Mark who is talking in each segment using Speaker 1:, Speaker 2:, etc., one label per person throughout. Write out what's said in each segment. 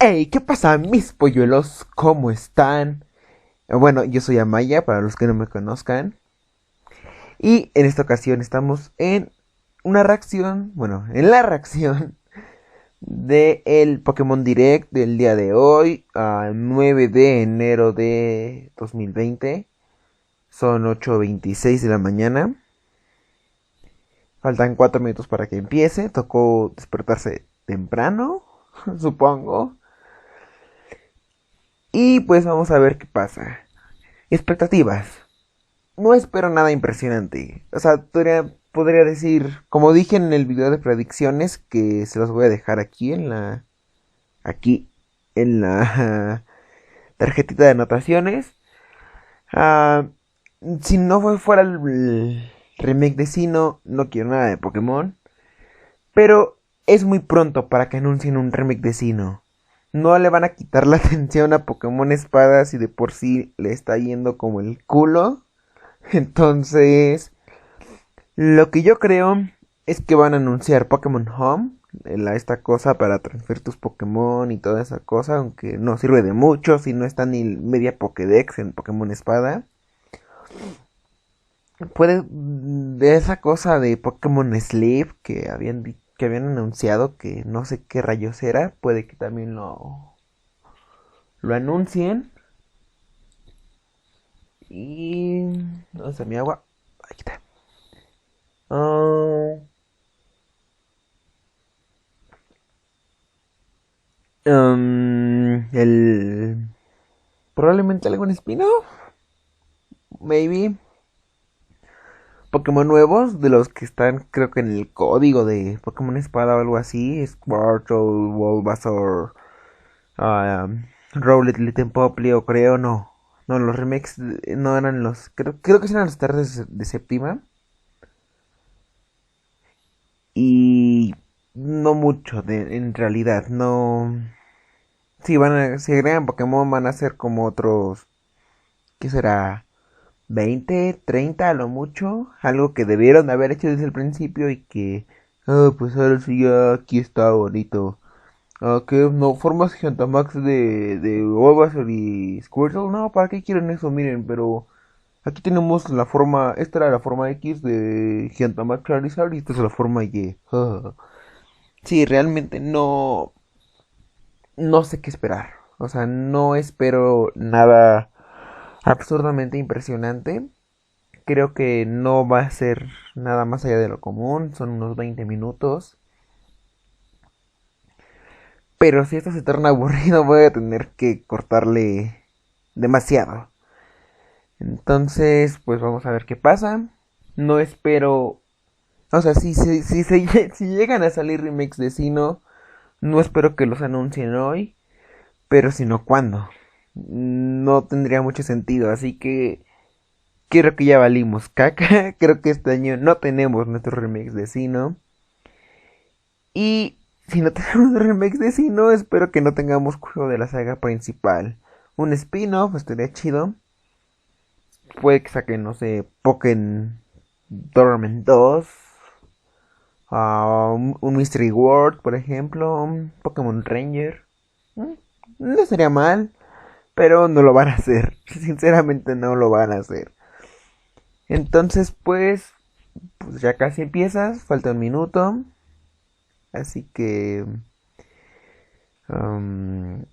Speaker 1: Hey, ¿qué pasa, mis polluelos? ¿Cómo están? Bueno, yo soy Amaya, para los que no me conozcan. Y en esta ocasión estamos en una reacción, bueno, en la reacción de el Pokémon Direct del día de hoy, a 9 de enero de 2020. Son 8:26 de la mañana. Faltan 4 minutos para que empiece. Tocó despertarse temprano, supongo. Y pues vamos a ver qué pasa. Expectativas. No espero nada impresionante. O sea, podría decir, como dije en el video de predicciones, que se los voy a dejar aquí en la tarjetita de anotaciones. Ah, si no fuera el remake de Sinnoh, no quiero nada de Pokémon. Pero es muy pronto para que anuncien un remake de Sinnoh. No le van a quitar la atención a Pokémon Espada si de por sí le está yendo como el culo. Entonces, lo que yo creo es que van a anunciar Pokémon Home, esta cosa para transferir tus Pokémon y toda esa cosa, aunque no sirve de mucho si no está ni media Pokédex en Pokémon Espada. Puede de esa cosa de Pokémon Sleep que habían anunciado, que no sé qué rayos era, puede que también lo anuncien. Y ¿dónde está mi agua? Aquí está. Ah, el probablemente algún spin-off, maybe Pokémon nuevos de los que están, creo que en el código de Pokémon Espada o algo así, Squirtle, Bulbasaur, Rowlet, Litenpoplio, creo. No, los remakes no eran los, creo que eran los tardes de séptima. Y no mucho, en realidad, no. Si agregan Pokémon van a ser como otros, ¿qué será? 20, 30 a lo mucho. Algo que debieron de haber hecho desde el principio y que, pues ahora sí ya aquí está bonito. Que no, formas Gigantamax de Bulbasaur y Squirtle. No, ¿para qué quieren eso? Miren, pero aquí tenemos la forma, esta era la forma X de Gigantamax Charizard y esta es la forma Y. Sí, realmente no sé qué esperar. O sea, no espero nada absurdamente impresionante. Creo que no va a ser nada más allá de lo común. Son unos 20 minutos. Pero si esto se torna aburrido, voy a tener que cortarle demasiado. Entonces, pues vamos a ver qué pasa. No espero. O sea, si llegan a salir remakes de Sinnoh, no espero que los anuncien hoy. Pero si no, ¿cuándo? No tendría mucho sentido. Así que creo que ya valimos caca. Creo que este año no tenemos nuestros remakes de Sinnoh. Y si no tenemos remakes de Sinnoh, espero que no tengamos juego de la saga principal. Un spin-off estaría chido. Puede que saquen, no sé, Pokémon Dormant 2. Un Mystery World, por ejemplo. Un Pokémon Ranger. No sería mal. Pero no lo van a hacer. Sinceramente no lo van a hacer. Entonces, pues ya casi empiezas. Falta un minuto. Así que um,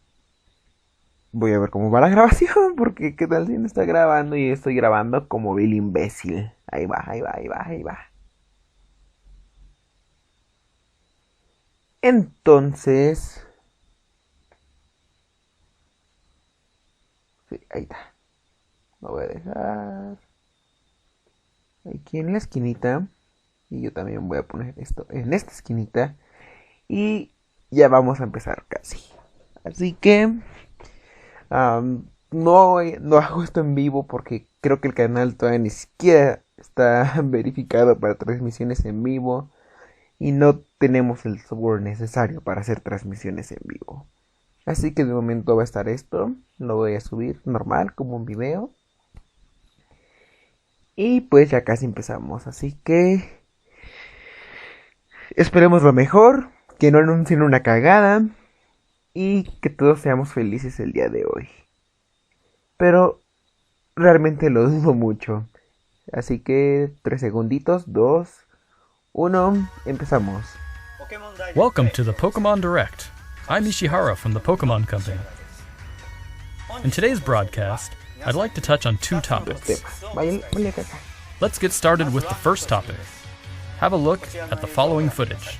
Speaker 1: voy a ver cómo va la grabación. Porque qué tal si no está grabando y estoy grabando como Bill imbécil. Ahí va, ahí va, ahí va, ahí va. Entonces, sí, ahí está. Lo voy a dejar aquí en la esquinita. Y yo también voy a poner esto en esta esquinita. Y ya vamos a empezar casi. Así que no hago esto en vivo porque creo que el canal todavía ni siquiera está verificado para transmisiones en vivo. Y no tenemos el software necesario para hacer transmisiones en vivo. Así que de momento va a estar esto. Lo voy a subir normal como un video. Y pues ya casi empezamos. Así que esperemos lo mejor. Que no anuncien una cagada. y que todos seamos felices el día de hoy. Pero realmente lo dudo mucho. Así que 3 segunditos, 2, 1, empezamos.
Speaker 2: Welcome to the Pokémon Direct. I'm Ishihara from the Pokémon Company. In today's broadcast, I'd like to touch on 2 topics. Let's get started with the first topic. Have a look at the following footage.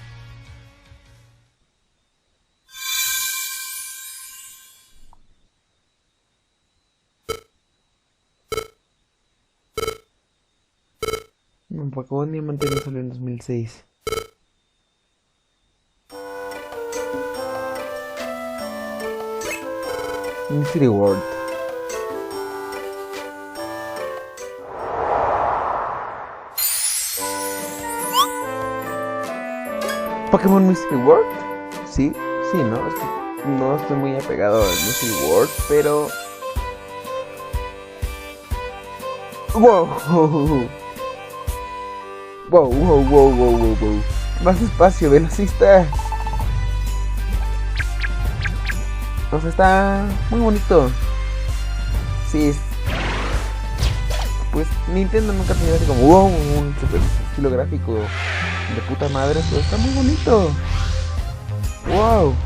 Speaker 1: Pokémon Diamante no salió en 2006. Mystery World. ¿Pokémon Mystery World? Sí, ¿no? Es que no estoy muy apegado al Mystery World, pero... ¡Wow! Wow. Más despacio, velocista. O sea, está muy bonito. Sí, pues Nintendo nunca ha tenido así como wow, un super estilo gráfico de puta madre, pero está muy bonito. Wow.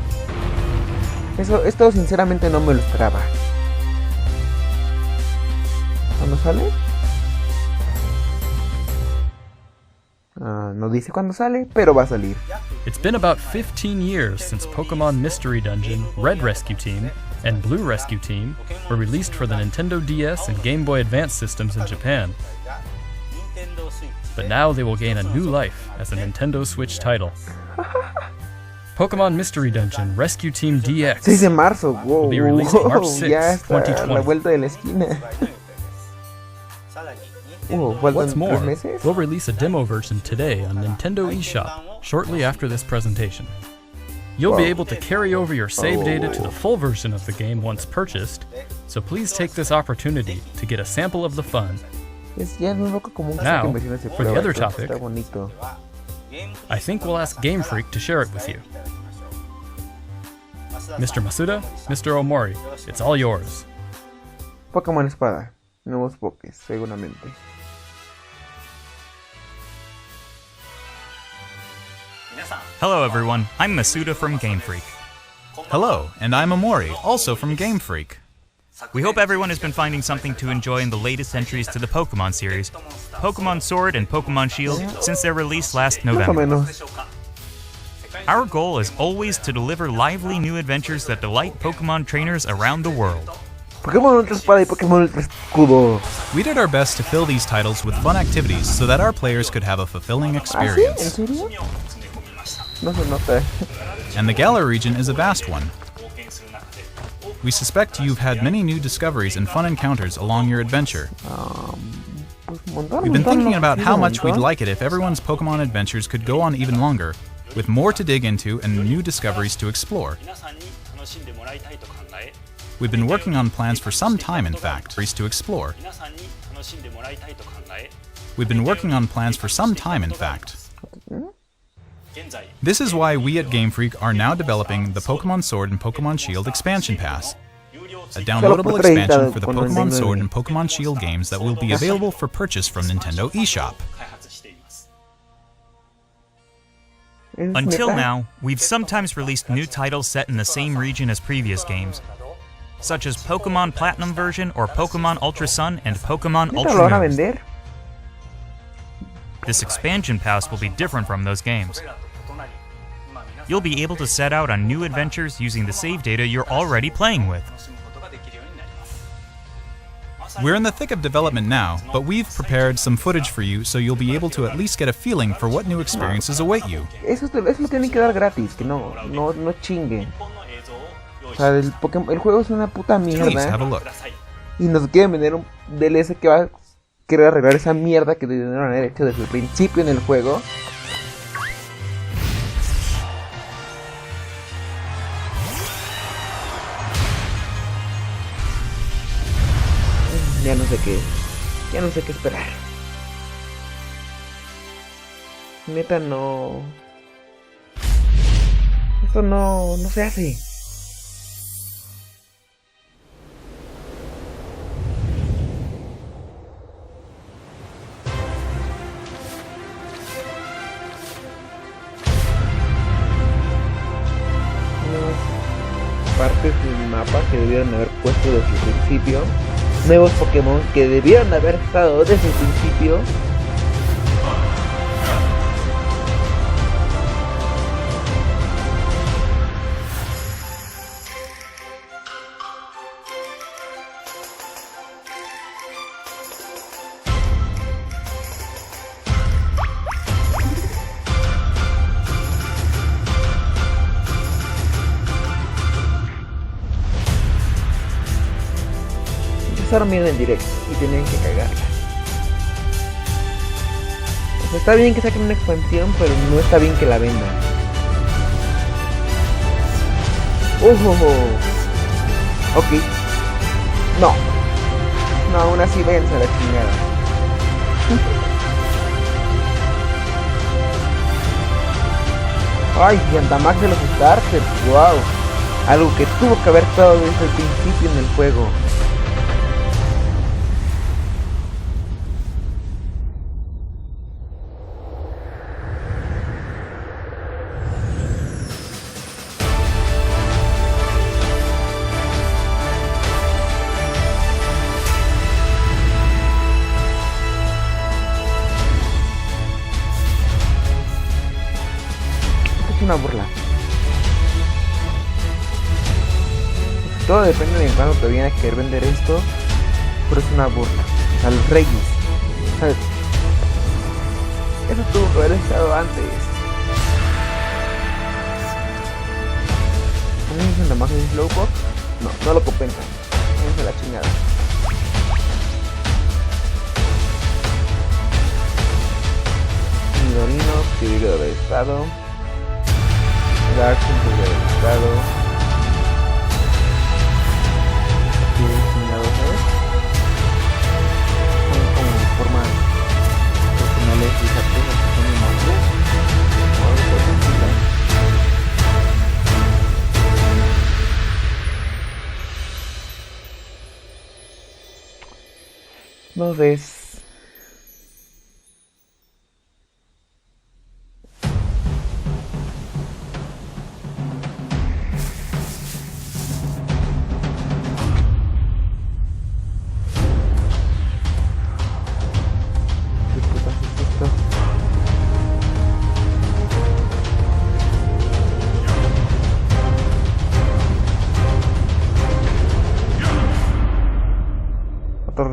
Speaker 1: Esto sinceramente no me lo esperaba. ¿Cuándo sale? No dice cuándo sale, pero va a salir.
Speaker 2: It's been about 15 years since Pokémon Mystery Dungeon, Red Rescue Team, and Blue Rescue Team were released for the Nintendo DS and Game Boy Advance systems in Japan. But now they will gain a new life as a Nintendo Switch title. Pokémon Mystery Dungeon Rescue Team DX
Speaker 1: 6 de marzo, wow,
Speaker 2: will be released March 6,
Speaker 1: ya está a la
Speaker 2: 2020.
Speaker 1: vuelta de la esquina.
Speaker 2: What's more, we'll release a demo version today on Nintendo eShop shortly after this presentation. You'll be able to carry over your save data to the full version of the game once purchased, so please take this opportunity to get a sample of the fun. Now, for the other topic, I think we'll ask Game Freak to share it with you. Mr. Masuda, Mr. Omori, it's all yours.
Speaker 1: Pokémon Espada, nuevos Pokés, seguramente.
Speaker 3: Hello everyone, I'm Masuda from Game Freak.
Speaker 4: Hello, and I'm Omori, also from Game Freak.
Speaker 3: We hope everyone has been finding something to enjoy in the latest entries to the Pokémon series, Pokémon Sword and Pokémon Shield, since their release last November. Our goal is always to deliver lively new adventures that delight Pokémon trainers around the world.
Speaker 1: Pokémon Ultra Espada y Pokémon Ultra Escudo.
Speaker 4: We did our best to fill these titles with fun activities so that our players could have a fulfilling experience.
Speaker 1: ¿En serio? No se nota.
Speaker 4: And the Galar region is a vast one. We suspect you've had many new discoveries and fun encounters along your adventure. We've been thinking about how much we'd like it if everyone's Pokémon adventures could go on even longer, with more to dig into and new discoveries to explore. We've been working on plans for some time, in fact, to explore. We've been working on plans for some time, in fact. This is why we at Game Freak are now developing the Pokémon Sword and Pokémon Shield Expansion Pass, a downloadable expansion for the Pokémon Sword and Pokémon Shield games that will be available for purchase from Nintendo eShop.
Speaker 3: Until now, we've sometimes released new titles set in the same region as previous games, such as Pokémon Platinum version or Pokémon Ultra Sun and Pokémon Ultra Moon. This expansion pass will be different from those games. You'll be able to set out on new adventures using the save data you're already playing with.
Speaker 4: We're in the thick of development now, but we've prepared some footage for you so you'll be able to at least get a feeling for what new experiences await you.
Speaker 1: Eso lo tienen que dar gratis, que no chinguen. O sea, el juego es una puta
Speaker 4: Please have a
Speaker 1: mierda.
Speaker 4: look.
Speaker 1: Y nos quieren vender un DLC que va a querer arreglar esa mierda que debieron haber hecho desde el principio en el juego. Ya no sé qué esperar. Neta no. Esto no se hace. partes del mapa que debieron haber puesto desde el principio, nuevos Pokémon que debieron haber estado desde el principio. Empezaron bien en directo y tenían que cagarla. O sea, está bien que saquen una expansión, pero no está bien que la vendan. Ok. No, aún así vence a la chingada. Ay, Yandamax de los starters, wow. Algo que tuvo que haber estado desde el principio en el juego. Una burla. Todo depende de cuándo te viene a querer vender esto, pero es una burla. A los reyes, ¿sabes? Eso tuvo que haber estado antes. ¿No dicen la magia de Slowpoke? No lo compensan. Váyanse a la chingada. Midorino, que debió de haber estado. Reacción de estado. Aquí diseñados, ¿sabes? Son como formas personales y esas cosas que son imágenes. O algo por el estilo. No ves.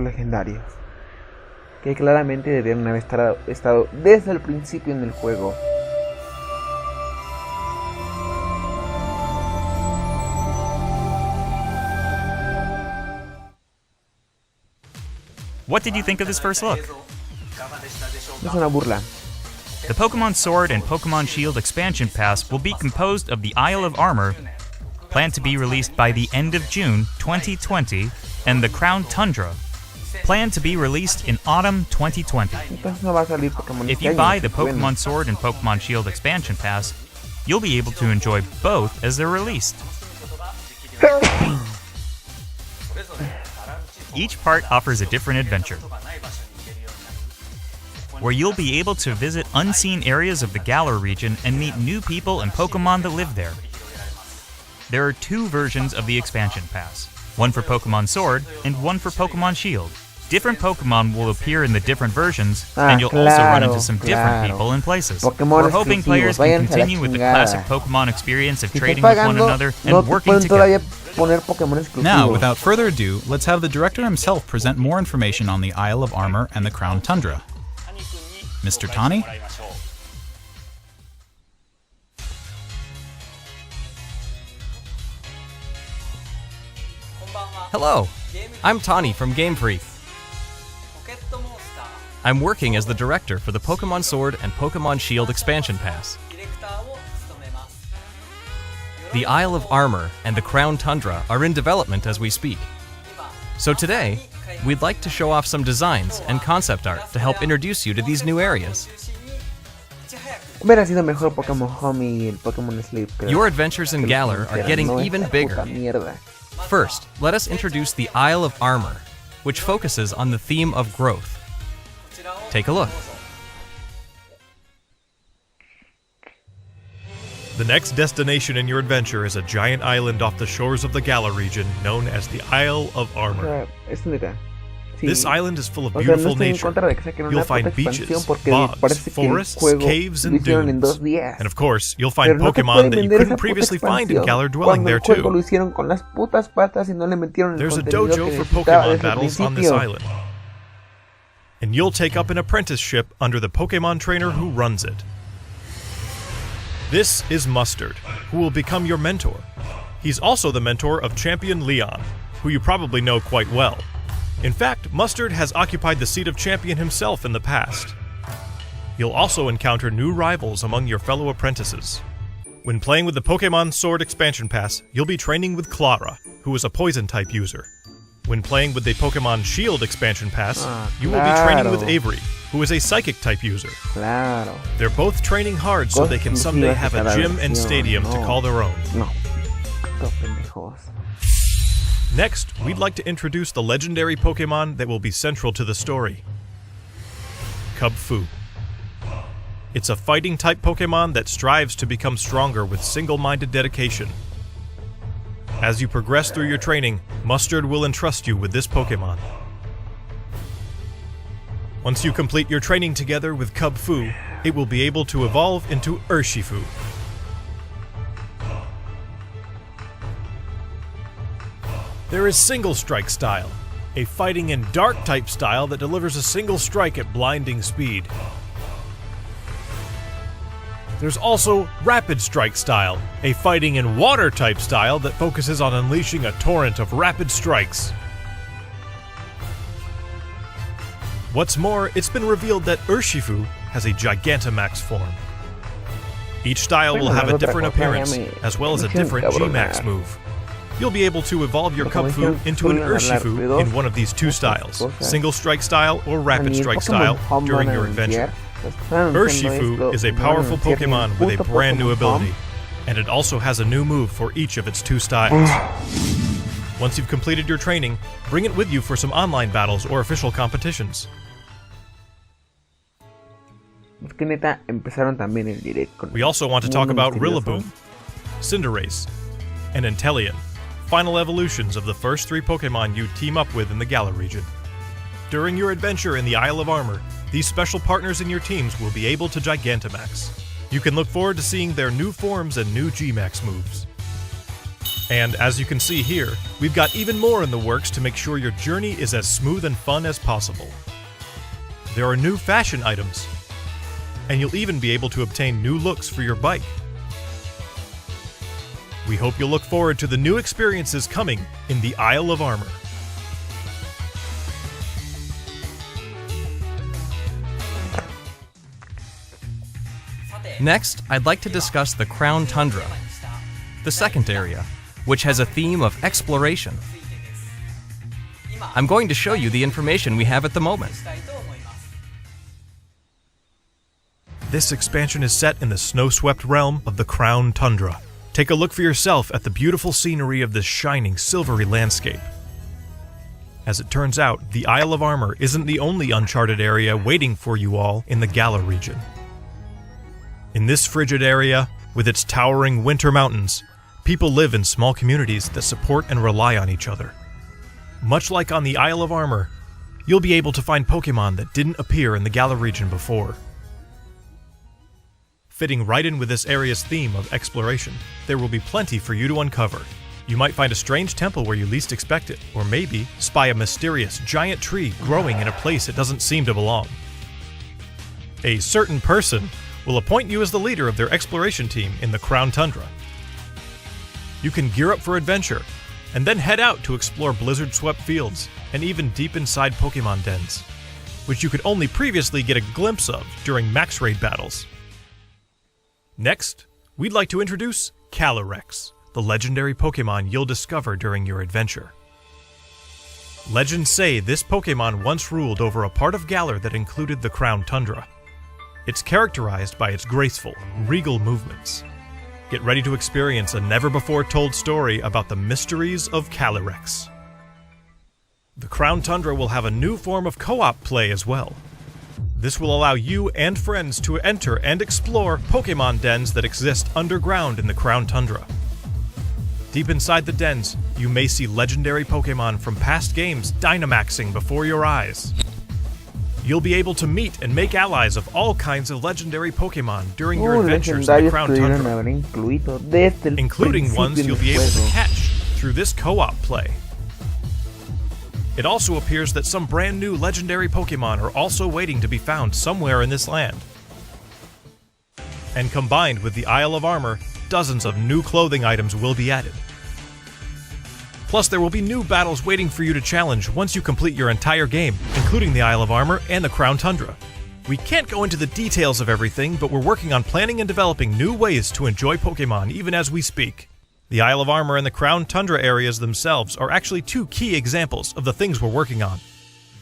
Speaker 1: Legendarios que claramente debieron haber estado desde el principio en el juego.
Speaker 3: What did you think of this first look?
Speaker 1: Es una burla.
Speaker 3: The Pokémon Sword and Pokémon Shield expansion pass will be composed of the Isle of Armor, planned to be released by the end of June 2020, and the Crown Tundra, planned to be released in autumn 2020. If you buy the Pokémon Sword and Pokémon Shield expansion pass, you'll be able to enjoy both as they're released. Each part offers a different adventure, where you'll be able to visit unseen areas of the Galar region and meet new people and Pokémon that live there. There are two versions of the expansion pass, one for Pokémon Sword and one for Pokémon Shield. Different Pokemon will appear in the different versions, and you'll also run into some different people and places. We're hoping players can continue with the classic Pokemon experience of trading with one another and working together.
Speaker 4: Now, without further ado, let's have the director himself present more information on the Isle of Armor and the Crown Tundra. Mr. Tani?
Speaker 5: Hello, I'm Tani from Game Freak. I'm working as the director for the Pokémon Sword and Pokémon Shield expansion pass. The Isle of Armor and the Crown Tundra are in development as we speak. So today, we'd like to show off some designs and concept art to help introduce you to these new areas.
Speaker 1: Hubiera sido mejor Pokémon Home y el Pokémon Sleep, creo.
Speaker 5: Your adventures in Galar are getting even bigger. First, let us introduce the Isle of Armor, which focuses on the theme of growth. Take a look.
Speaker 6: The next destination in your adventure is a giant island off the shores of the Galar region known as the Isle of Armor. This island is full of beautiful nature. You'll find beaches, bogs, forests, caves, and dunes. And of course, you'll find Pokémon that you couldn't previously find in Galar dwelling there too. There's a dojo for Pokémon battles on this island. And you'll take up an apprenticeship under the Pokémon trainer who runs it. This is Mustard, who will become your mentor. He's also the mentor of Champion Leon, who you probably know quite well. In fact, Mustard has occupied the seat of champion himself in the past. You'll also encounter new rivals among your fellow apprentices. When playing with the Pokémon Sword Expansion Pass, you'll be training with Clara, who is a Poison-type user. When playing with the Pokémon Shield Expansion Pass, you will be training with Avery, who is a Psychic-type user. They're both training hard so they can someday have a gym and stadium to call their own. Next, we'd like to introduce the legendary Pokémon that will be central to the story. Kubfu. It's a fighting-type Pokémon that strives to become stronger with single-minded dedication. As you progress through your training, Mustard will entrust you with this Pokémon. Once you complete your training together with Kubfu, it will be able to evolve into Urshifu. There is Single Strike style, a fighting and dark type style that delivers a single strike at blinding speed. There's also Rapid Strike style, a fighting and water type style that focuses on unleashing a torrent of rapid strikes. What's more, it's been revealed that Urshifu has a Gigantamax form. Each style will have a different appearance, as well as a different G-Max move. You'll be able to evolve your Kubfu into an Urshifu in one of these two styles, Single Strike style or Rapid Strike style, during your adventure. Urshifu is a powerful Pokémon with a brand new ability, and it also has a new move for each of its two styles. Once you've completed your training, bring it with you for some online battles or official competitions. We also want to talk about Rillaboom, Cinderace, and Inteleon, final evolutions of the first three Pokémon you team up with in the Galar region. During your adventure in the Isle of Armor, these special partners in your teams will be able to Gigantamax. You can look forward to seeing their new forms and new G-Max moves. And as you can see here, we've got even more in the works to make sure your journey is as smooth and fun as possible. There are new fashion items, and you'll even be able to obtain new looks for your bike. We hope you'll look forward to the new experiences coming in the Isle of Armor.
Speaker 5: Next, I'd like to discuss the Crown Tundra, the second area, which has a theme of exploration. I'm going to show you the information we have at the moment.
Speaker 6: This expansion is set in the snow-swept realm of the Crown Tundra. Take a look for yourself at the beautiful scenery of this shining, silvery landscape. As it turns out, the Isle of Armor isn't the only uncharted area waiting for you all in the Galar region. In this frigid area, with its towering winter mountains, people live in small communities that support and rely on each other. Much like on the Isle of Armor, you'll be able to find Pokémon that didn't appear in the Galar region before. Fitting right in with this area's theme of exploration, there will be plenty for you to uncover. You might find a strange temple where you least expect it, or maybe spy a mysterious giant tree growing in a place it doesn't seem to belong. A certain person will appoint you as the leader of their exploration team in the Crown Tundra. You can gear up for adventure, and then head out to explore blizzard-swept fields, and even deep inside Pokémon dens, which you could only previously get a glimpse of during max raid battles. Next, we'd like to introduce Calyrex, the legendary Pokémon you'll discover during your adventure. Legends say this Pokémon once ruled over a part of Galar that included the Crown Tundra. It's characterized by its graceful, regal movements. Get ready to experience a never-before-told story about the mysteries of Calyrex. The Crown Tundra will have a new form of co-op play as well. This will allow you and friends to enter and explore Pokémon dens that exist underground in the Crown Tundra. Deep inside the dens, you may see legendary Pokémon from past games Dynamaxing before your eyes. You'll be able to meet and make allies of all kinds of legendary Pokémon during your adventures in the Crown Tundra, including ones you'll be able to catch through this co-op play. It also appears that some brand new legendary Pokémon are also waiting to be found somewhere in this land. And combined with the Isle of Armor, dozens of new clothing items will be added. Plus, there will be new battles waiting for you to challenge once you complete your entire game, including the Isle of Armor and the Crown Tundra. We can't go into the details of everything, but we're working on planning and developing new ways to enjoy Pokémon even as we speak. The Isle of Armor and the Crown Tundra areas themselves are actually two key examples of the things we're working on.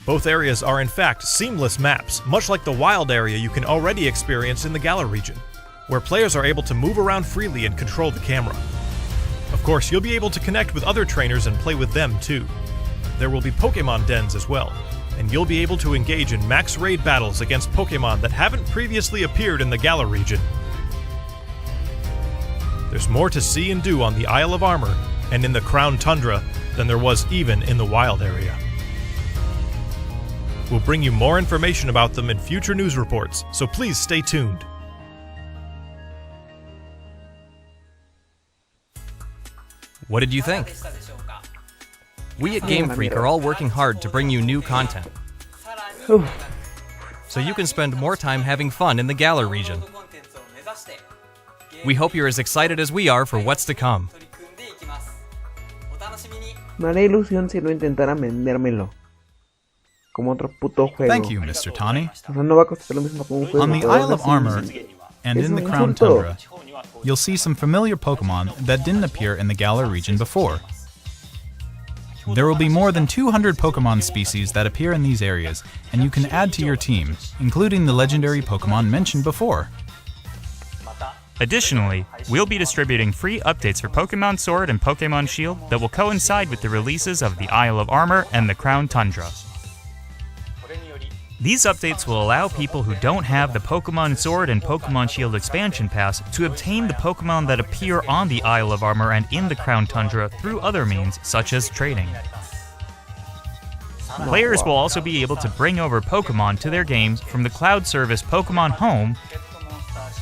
Speaker 6: Both areas are in fact seamless maps, much like the wild area you can already experience in the Galar region, where players are able to move around freely and control the camera. Of course, you'll be able to connect with other trainers and play with them too. There will be Pokémon dens as well, and you'll be able to engage in max raid battles against Pokémon that haven't previously appeared in the Galar region. There's more to see and do on the Isle of Armor and in the Crown Tundra than there was even in the wild area. We'll bring you more information about them in future news reports, so please stay tuned.
Speaker 5: What did you think? We at Game Freak are all working hard to bring you new content, so you can spend more time having fun in the Galar region. We hope you're as excited as we are for what's to come.
Speaker 1: Me haría ilusión si no intentara vendérmelo. Como otro puto juego.
Speaker 4: Thank you, Mr. Tani.
Speaker 1: O sea, no va a costar lo mismo como un juego.
Speaker 4: On the Isle of Armor and in the Crown Tundra, you'll see some familiar Pokémon that didn't appear in the Galar region before. There will be more than 200 Pokémon species that appear in these areas, and you can add to your team, including the legendary Pokémon mentioned before.
Speaker 3: Additionally, we'll be distributing free updates for Pokémon Sword and Pokémon Shield that will coincide with the releases of the Isle of Armor and the Crown Tundra. These updates will allow people who don't have the Pokémon Sword and Pokémon Shield expansion pass to obtain the Pokémon that appear on the Isle of Armor and in the Crown Tundra through other means, such as trading. Players will also be able to bring over Pokémon to their games from the cloud service Pokémon Home,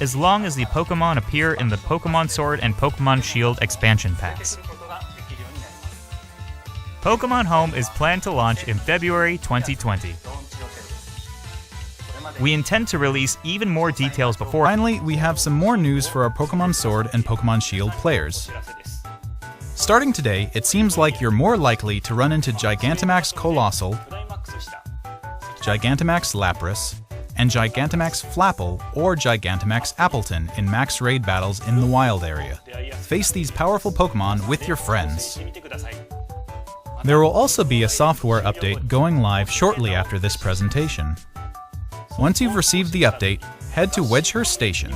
Speaker 3: as long as the Pokémon appear in the Pokémon Sword and Pokémon Shield expansion packs. Pokémon Home is planned to launch in February 2020. We intend to release even more details before.
Speaker 4: Finally, we have some more news for our Pokémon Sword and Pokémon Shield players. Starting today, it seems like you're more likely to run into Gigantamax Colossal, Gigantamax Lapras, and Gigantamax Flapple or Gigantamax Appleton in max raid battles in the wild area. Face these powerful Pokémon with your friends. There will also be a software update going live shortly after this presentation. Once you've received the update, head to Wedgehurst Station.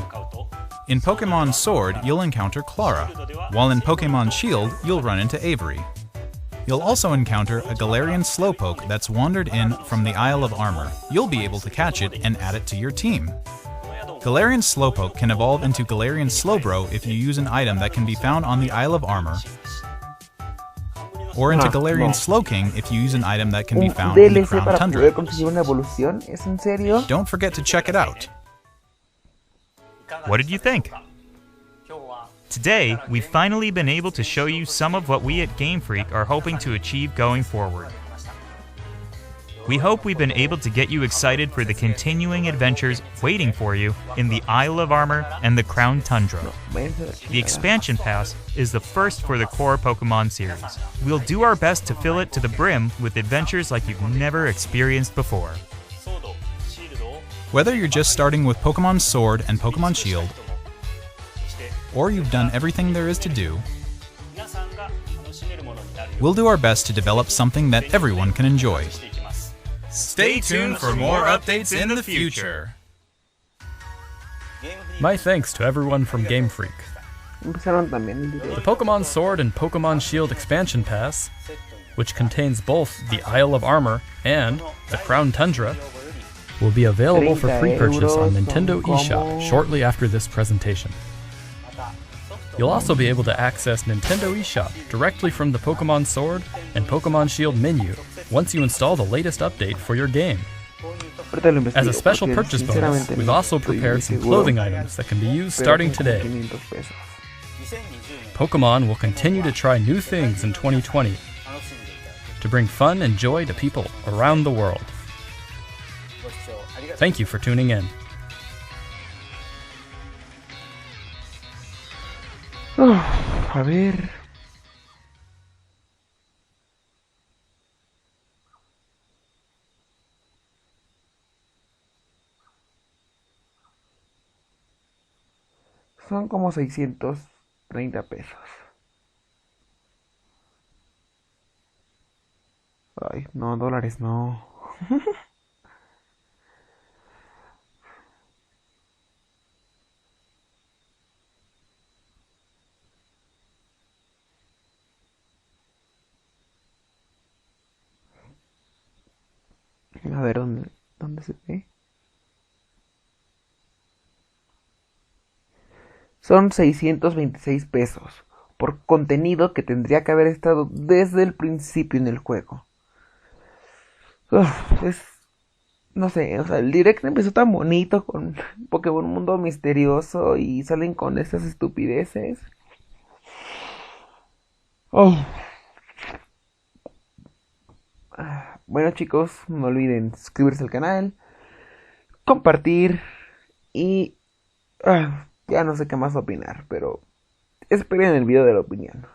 Speaker 4: In Pokémon Sword, you'll encounter Clara, while in Pokémon Shield, you'll run into Avery. You'll also encounter a Galarian Slowpoke that's wandered in from the Isle of Armor. You'll be able to catch it and add it to your team. Galarian Slowpoke can evolve into Galarian Slowbro if you use an item that can be found on the Isle of Armor, or into Galarian Slowking if you use an item that can be found in the Crown Tundra. Don't forget to check it out.
Speaker 3: What did you think? Today, we've finally been able to show you some of what we at Game Freak are hoping to achieve going forward. We hope we've been able to get you excited for the continuing adventures waiting for you in the Isle of Armor and the Crown Tundra. The expansion pass is the first for the core Pokémon series. We'll do our best to fill it to the brim with adventures like you've never experienced before.
Speaker 4: Whether you're just starting with Pokémon Sword and Pokémon Shield, or you've done everything there is to do, we'll do our best to develop something that everyone can enjoy.
Speaker 5: Stay tuned for more updates in the future.
Speaker 2: My thanks to everyone from Game Freak. The Pokémon Sword and Pokémon Shield expansion pass, which contains both the Isle of Armor and the Crown Tundra, will be available for
Speaker 1: 30
Speaker 2: free purchase on
Speaker 1: euros
Speaker 2: Nintendo
Speaker 1: son
Speaker 2: eShop
Speaker 1: como-
Speaker 2: shortly after this presentation. You'll also be able to access Nintendo eShop directly from the Pokémon Sword and Pokémon Shield menu once you install the latest update for your game.
Speaker 1: Ahorita lo
Speaker 2: As
Speaker 1: investigo,
Speaker 2: a special
Speaker 1: porque
Speaker 2: purchase bonus,
Speaker 1: sinceramente
Speaker 2: we've
Speaker 1: no
Speaker 2: also
Speaker 1: estoy
Speaker 2: prepared
Speaker 1: muy
Speaker 2: some
Speaker 1: seguro,
Speaker 2: clothing items that can be used
Speaker 1: pero
Speaker 2: starting
Speaker 1: son
Speaker 2: today.
Speaker 1: 500 pesos.
Speaker 2: Pokemon will continue to try new things in 2020 to bring fun and joy to people around the world. Thank you for tuning in.
Speaker 1: A ver. Son como 630 pesos. Ay, no, dólares no. A ver, ¿dónde se ve? Son 626 pesos por contenido que tendría que haber estado desde el principio en el juego. No sé, o sea, el direct empezó tan bonito con Pokémon Mundo Misterioso y salen con estas estupideces. Oh. Bueno, chicos, no olviden suscribirse al canal, compartir y ya no sé qué más opinar, pero esperen el video de la opinión.